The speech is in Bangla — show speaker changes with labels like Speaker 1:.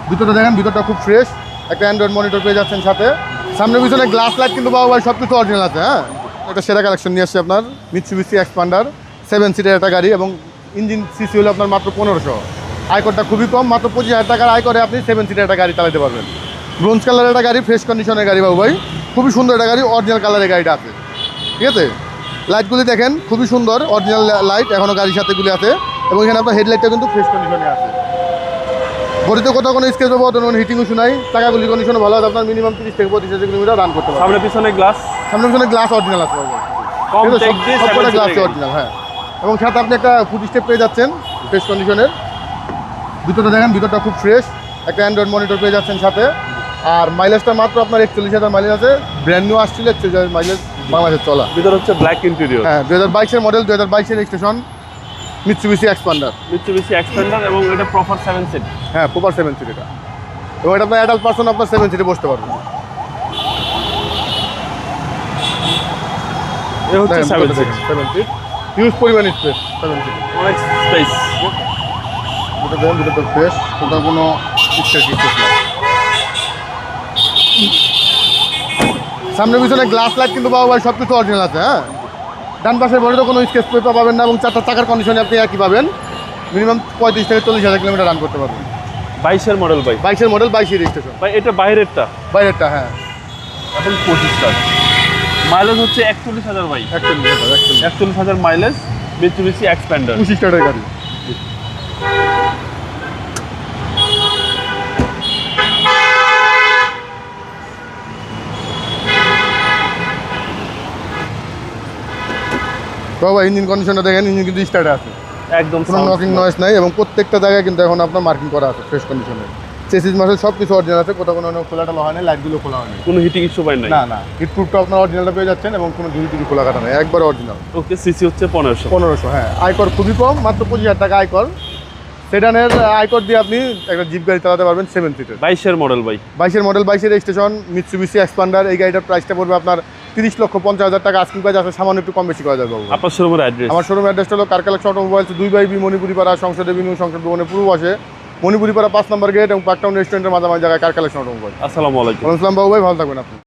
Speaker 1: ভিতরটা দেখেন, ভিতরটা খুব ফ্রেশ। একটা অ্যান্ড্রয়েড মনিটর পেয়ে যাচ্ছেন সাথে। সামনে পিছনে গ্লাস লাইট কিন্তু বাবু ভাই সব কিছু অরিজিনাল আছে। হ্যাঁ, একটা সেরা কালেকশন নিয়ে আসছে আপনার মিৎসুবিশি এক্সপান্ডার 7 সিটের একটা গাড়ি এবং ইঞ্জিন সিসি হলো আপনার মাত্র 1500। আয়করটা খুবই কম, মাত্র 25,000 টাকার আয় করে আপনি 7 সিটের একটা গাড়ি চালাতে পারবেন। ব্রোঞ্জ কালারের একটা গাড়ি, ফ্রেশ কন্ডিশনের গাড়ি বাবু ভাই, খুবই সুন্দর একটা গাড়ি। অরিজিনাল কালারের গাড়িটা আছে, ঠিক আছে। লাইটগুলি দেখেন খুবই সুন্দর, অরিজিনাল লাইট এখনও গাড়ির সাথে গুলি আছে এবং এখানে আপনার হেডলাইটটা কিন্তু ফ্রেশ কন্ডিশনে আছে। বডিতে কোথাও কোনো স্কেচ পাবো, কোনো হিটিং ইস্যু নাই। চাকাগুলি কন্ডিশনে ভালো আছে, আপনার মিনিমাম 30 থেকে 35 কিলোমিটার রান করতে পারবেন।
Speaker 2: সামনে পিছনে গ্লাস
Speaker 1: অরিজিনাল আছে বাবু,
Speaker 2: কম টেক দিয়ে
Speaker 1: সবকটা গ্লাস অরিজিনাল। হ্যাঁ, এবং সাথে আপনি একটা ফুড স্টেপ পেয়ে যাচ্ছেন ফ্রেশ কন্ডিশনের। ভিতরটা দেখেন, ভিতরটা খুব ফ্রেশ। একটা অ্যান্ড্রয়েড মনিটর পেয়ে যাচ্ছেন সাথে। আর মাইলেজটা মাত্র আপনার 41,000 মাইলেজ আছে। ব্র্যান্ড নিউ আসছিল, 41,000 মাইলেজ বাংলাদেশের চলা।
Speaker 2: ভিতর হচ্ছে ব্ল্যাক ইন্টেরিয়র।
Speaker 1: হ্যাঁ, 2022-এর মডেল, 2022-এর রেজিস্ট্রেশন, মিৎসুবিশি এক্সপান্ডার।
Speaker 2: এবং এটা প্রপার 7 সিট।
Speaker 1: হ্যাঁ, প্রপার 7 সিট এটা। এবং এটা আপনার অ্যাডাল্ট পারসন আপনার 7 সিটে বসতে পারবেন।
Speaker 2: এটা হচ্ছে 7 সিট।
Speaker 1: হিউজ পরিমাণ স্পেস 7 সিটে,
Speaker 2: অনেক স্পেস।
Speaker 1: এটা দেখেন, ভিতরটা ফ্রেশ, কোথাও কোনো স্পেস না। সামনে পিছনে গ্লাস লাইট কিন্তু বাবু ভাই সব কিছু অরিজিনাল আছে। হ্যাঁ, ডান পাশের বডিতে কোনো স্কেচ পেপার পাবেন না এবং 4টা চাকার কন্ডিশনে আপনি একই পাবেন। মিনিমাম 35 থেকে 40,000 কিলোমিটার রান করতে পারবেন।
Speaker 2: 22-এর মডেল ভাই।
Speaker 1: 22-এর মডেল, 22-এর রেজিস্ট্রেশন
Speaker 2: ভাই এটা বাইরেরটা।
Speaker 1: বাইরেরটা। হ্যাঁ,
Speaker 2: এখন 25টা। মাইলেজ হচ্ছে 41,000 ভাই। 41,000 মাইলেজ, মিৎসুবিশি এক্সপান্ডার
Speaker 1: 25 স্টারের গাড়ি। বাবা ইঞ্জিন কন্ডিশনটা দেখেন, ইঞ্জিন কিন্তু স্টার্টে আছে,
Speaker 2: একদম
Speaker 1: কোনো নকিং নয়েজ নাই এবং প্রত্যেকটা জায়গায় কিন্তু এখন আপনার মার্কিং করা আছে ফ্রেশ কন্ডিশনে। চেসিস মাসেল সব কিছু অরিজিনাল আছে, কোথাও কোনো খোলাটা হয় না, লাইটগুলো খোলা হয়নি,
Speaker 2: কোনো হিটিং ইস্যু পাই নাই।
Speaker 1: না হিট প্রুফটা আপনার অরিজিনালটা পেয়ে যাচ্ছেন এবং কোনো ঝুড়ি খোলা কাটা নেই, একবার অরিজিনাল।
Speaker 2: ওকে, সিসি হচ্ছে 1500।
Speaker 1: হ্যাঁ, আয়কর খুবই কম, মাত্র 25,000 টাকা আয়কর। সেডানের আয়কর দিয়ে আপনি একটা জিপ গাড়ি চালাতে পারবেন 7 সিটের।
Speaker 2: 22-এর মডেল ভাই।
Speaker 1: 22-এর মডেল, 22-এর রেজিস্ট্রেশন, মিৎসুবিশি এক্সপান্ডার। এই গাড়িটার প্রাইসটা পড়বে আপনার 30,50,000 টাকা। আজকিং প্রাইস আছে, সামান্য একটু কম বেশি করা যাবে বাবু।
Speaker 2: আপনার শোরুমের অ্যাড্রেস?
Speaker 1: আমার শোরুম অ্যাড্রেসটা হলো car collection automobiles, 2/B Manipuri পাড়া, সংসদ এভিনিউ, সংসদ ভবনের পূর্ব পাশে, মণিপুরি পাড়া 5 নম্বর গেট এবং পার্কটাউন রেস্টুরেন্টের মাঝামাঝি জায়গায় কার কালেকশন অটোমোবাইল।
Speaker 2: আসসালামু আলাইকুম।
Speaker 1: ওয়ালাইকুম আসসালাম বাবু ভাই, ভালো থাকবেন আপনি।